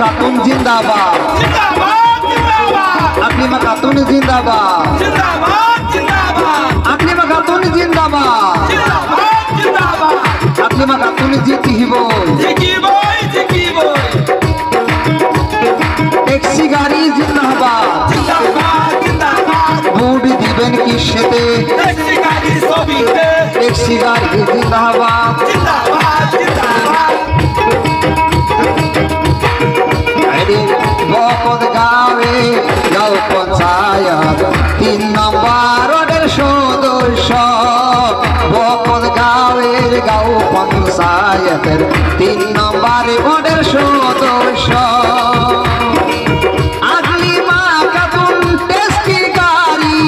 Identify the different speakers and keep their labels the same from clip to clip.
Speaker 1: खातून जिंदाबाद
Speaker 2: जिंदाबाद जिंदाबाद
Speaker 1: अकलीमा खातून जिंदाबाद
Speaker 2: जिंदाबाद जिंदाबाद
Speaker 1: अकलीमा खातून जिंदाबाद
Speaker 2: जिंदाबाद जिंदाबाद
Speaker 1: अकलीमा खातून জিতিব
Speaker 2: জিকিবই
Speaker 1: टैक्सी गाड़ी जिंदाबाद
Speaker 2: जिंदाबाद जिंदाबाद
Speaker 1: वोट दिबेन किसेते
Speaker 2: टैक्सी गाड़ी ছবিতে
Speaker 1: टैक्सी गाड़ी जिंदाबाद
Speaker 2: जिंदाबाद जिंदाबाद
Speaker 1: বকত গাঁৱে গাঁও পঞ্চায়ত ৩ নম্বর ওয়ার্ডের সদস্য বকত গাঁৱের গাঁও পঞ্চায়তের ৩ নম্বর ওয়ার্ডের সদস্য আকলিমা খাতুন ট্যাক্সি গাড়ি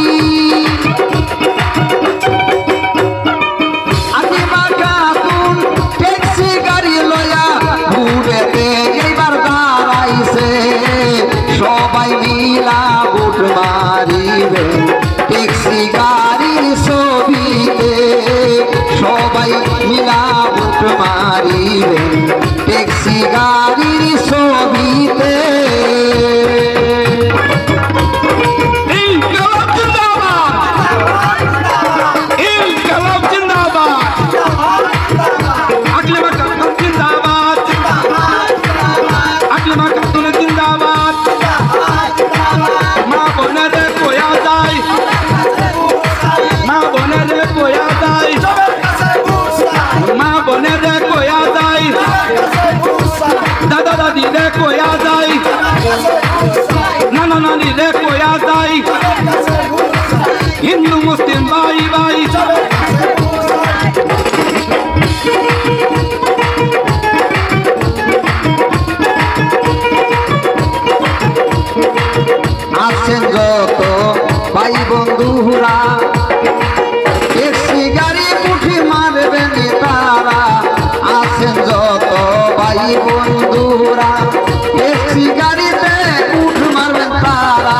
Speaker 1: আকলিমা খাতুন ট্যাক্সি গাড়ি লয়া ঘুরেতে এইবার দাঁড়াইছে সবাই মিলা বুট মারিবে ট্যাক্সি গাড়ির ছবিতে সবাই মিলা বুট মারিবে ট্যাক্সি গাড়ির ছবিতে
Speaker 2: ইনকলাব জিন্দাবাদ ইনকলাব জিন্দাবাদ আকলিমা খাতুন জিন্দাবাদ আকলিমা খাতুন জিন্দাবাদ মা বোনেরে কোয়া যায় মা বোনেরে কোয়া যায় মা বোনেরে কোয়া যায় দাদা দাদিরে কোয়া যায় নানা নানিরে কোয়া যায় হিন্দু মুসলিম ভাই ভাই
Speaker 1: আছেন যত ভাই বন্ধুরা ট্যাক্সি গাড়ি পুঠি মারবেন তারা আছেন যত ভাই বন্ধুরা ট্যাক্সি গাড়িতে উঠ মারবেন তারা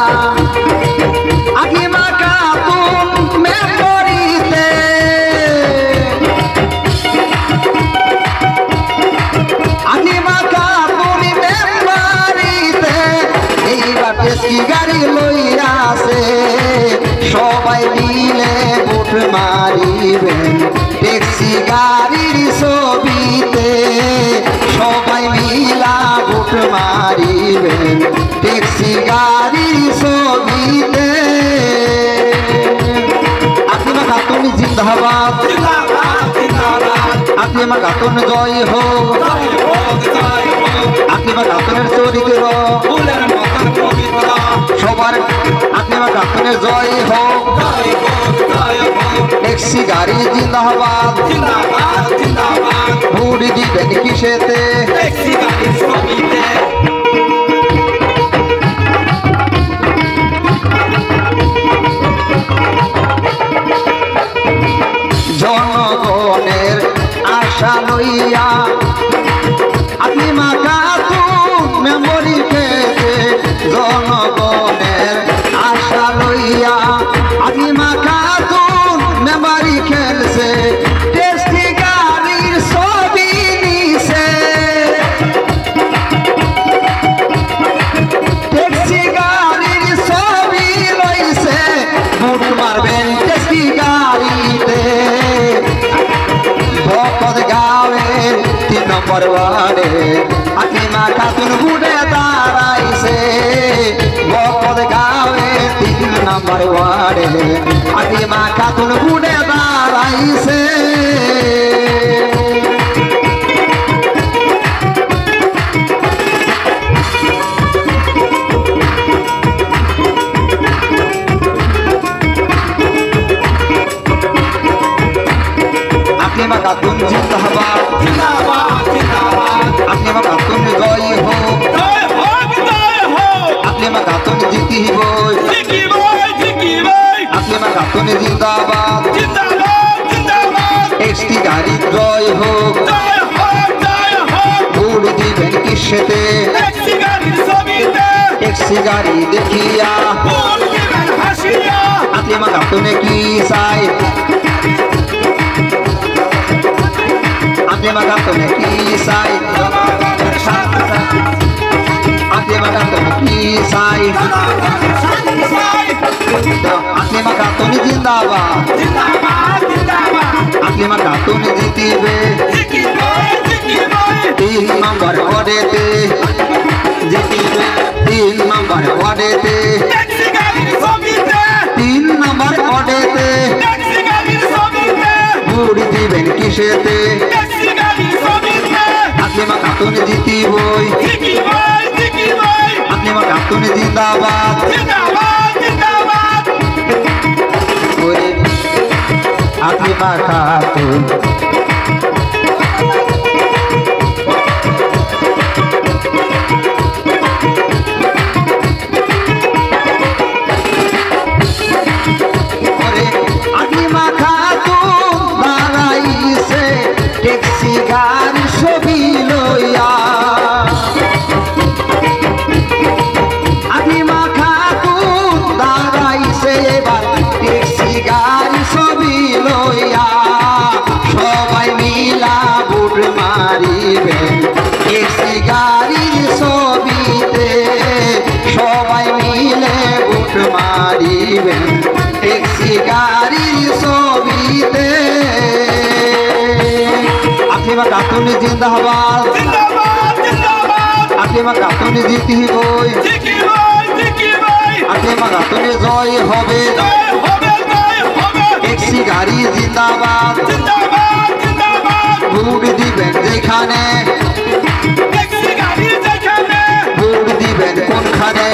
Speaker 1: আকলিমা খাতুন মেমরিতে আকলিমা খাতুন মেমরিতে এইবার ট্যাক্সি গাড়ি লইয়াছে সবাই মিলে বুট মারিবেন ট্যাক্সি গাড়ির ছবিতে সবাই মিলা বুট মারিবেন ট্যাক্সি গাড়ির ছবিতে আকলিমা খাতুন জিন্দাবাদ
Speaker 2: জিন্দাবাদ জিন্দাবাদ
Speaker 1: আকলিমা খাতুন জয় হোক আকলিমা খাতুনের চরিত্র
Speaker 2: ফুলের মতন পবিত্র
Speaker 1: সবার আকলিমা খাতুনের জয় হোক ট্যাক্সি গাড়ি জিন্দাবাদ
Speaker 2: জিন্দাবাদ জিন্দাবাদ
Speaker 1: ভোট দিবেন কিসেতে
Speaker 2: ট্যাক্সি গাড়ি ছবিতে
Speaker 1: জনগণের আশা লইয়া আকলিমা খাতুন মেমরি পেতে জনগণের আশা লইয়া আকলিমা খাতুন মেমরি খেলছে ট্যাক্সি গাড়ির ছবি নিছে ট্যাক্সি গাড়ির ছবি লইছে ভোট মারবেন ট্যাক্সি গাড়িতে বকত গাঁৱের ৩ নম্বর ওয়ার্ডে আকলিমা খাতুন ঘুরে দাঁড়াইছে বকত গাঁৱের ৩ নম্বর ওয়ার্ডে আকলিমা খাতুন ঘুরে দাঁড়াইছে আকলিমা খাতুন জিন্দাবাদ
Speaker 2: জিন্দাবাদ জিন্দাবাদ
Speaker 1: আকলিমা খাতুন জয় হোক
Speaker 2: জয় হোক জয় হোক
Speaker 1: আকলিমা খাতুন জিতিব
Speaker 2: জিকিবই জিকিবই
Speaker 1: আকলিমা খাতুন জিন্দাবাদ
Speaker 2: জিন্দাবাদ জিন্দাবাদ
Speaker 1: ট্যাক্সি গাড়ি জয় হোক
Speaker 2: জয় হোক জয় হোক
Speaker 1: ভোট দিবেন কিসেতে
Speaker 2: ট্যাক্সি গাড়ির ছবিতে
Speaker 1: ট্যাক্সি গাড়ি দেখিয়া
Speaker 2: ভোট দিবেন হাসিয়া
Speaker 1: আকলিমা খাতুনে কি চাই আকলিমা খাতুনে কি চাই চাই আকলিমা খাতুন জিন্দাবাদ আকলিমা খাতুন জিতিবে 3 নম্বর ওয়ার্ডেতে জিতিবে 3 নম্বর ওয়ার্ডেতে 3 নম্বর ওয়ার্ডেতে ভোট দিবেন কিসেতে আকলিমা খাতুন জিতিবই আকলিমা খাতুন জিন্দাবাদ ওরে আকলিমা খাতুন গাড়ি ছবি লইয়া আকলিমা খাতুন দাঁড়াইছে এবার ট্যাক্সি গাড়ি ছবি লইয়া সবাই মিলা বুট মারিবেন ট্যাক্সি গাড়ির ছবিতে সবাই মিলে বুট মারিবেন ট্যাক্সি গাড়ির ছবিতে আকলিমা খাতুন জিন্দাবাদ আকলিমা খাতুন জিতিবই আকলিমা খাতুন জয় হবে ট্যাক্সি গাড়ি জিন্দাবাদ ভোট দিবেন যেখানে ভোট দিবেন কোনখানে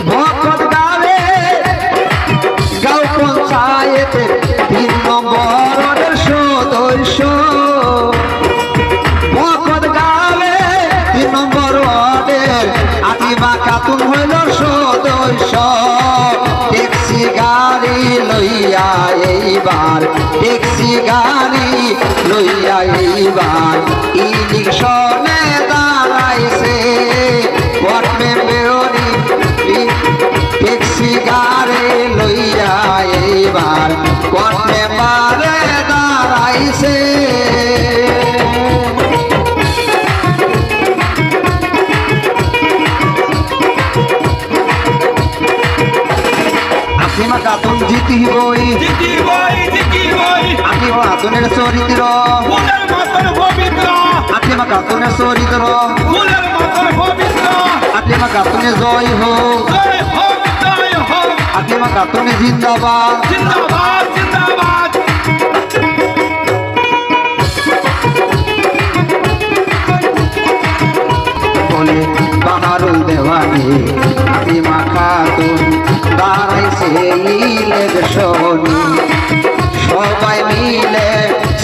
Speaker 1: ভকত গাঁৱে গাঁও পঞ্চায়েতের 3 নম্বরের সদস্য ভকত গাঁৱে 3 নম্বর ওয়ার্ডের আকলিমা খাতুন হইল সদস্য ট্যাক্সি গাড়ি লইয়া এইবার ট্যাক্সি গাড়ি লইয়া এইবার ইলেকশনে দাঁড়াইছে ওয়ার্ড মেম্বারি ট্যাক্সি গাড়ি লইয়া এইবার ওয়ার্ড মেম্বারে দাঁড়াইছে আকলিমা খাতুন জিতিবই আকলিমা খাতুনের চরিত্র আকলিমা খাতুনের চরিত্র আকলিমা খাতুনে জয় হোক আকলিমা খাতুনে জিন্দাবাদ বলে বাহারুল দেওয়ানি আকলিমা খাতুন দাঁড়াইছে ইলেকশনে সবাই মিলে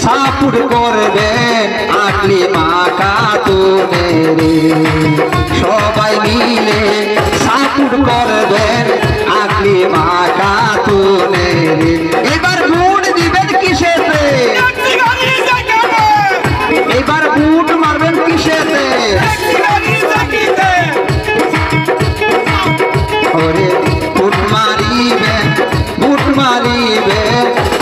Speaker 1: সাপোর্ট করবেন আকলিমা খাতুনের সবাই মিলে সাপোর্ট করবেন আকলিমা খাতুনের এবার ভোট দিবেন কিসেতে এবার ভোট মারবেন কিসেতে ওরে ভোট মারিবেন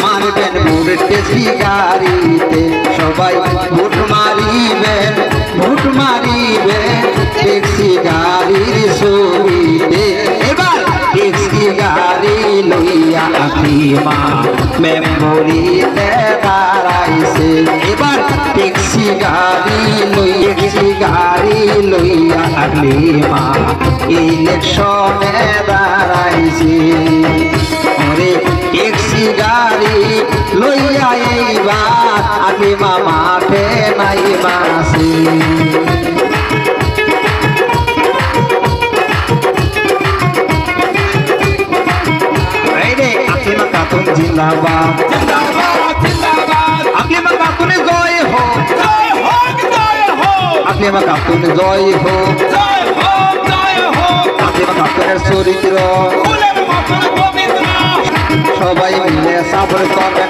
Speaker 1: মারবেন ভোট ট্যাক্সি গাড়িতে সবাই ভোট মারিবেন ট্যাক্সি গাড়ির ছবিতে এবার ট্যাক্সি গাড়ি লইয়া আকলিমা মেমোরিতে দাঁড়াইছে এবার ট্যাক্সি গাড়ি লইয়া আকলিমা ইলেকশনে দাঁড়াইছে ওরে ট্যাক্সি গাড়ি লইয়া এইবার আকলিমা মাঠে নাই মাসি আকলিমা খাতুন জিন্দাবাদ আকলিমা খাতুনে জয় হোক আকলিমা খাতুন জয় হোক আকলিমা খাতুনের চরিত্র সবাই মিলে সাপোর্ট করবেন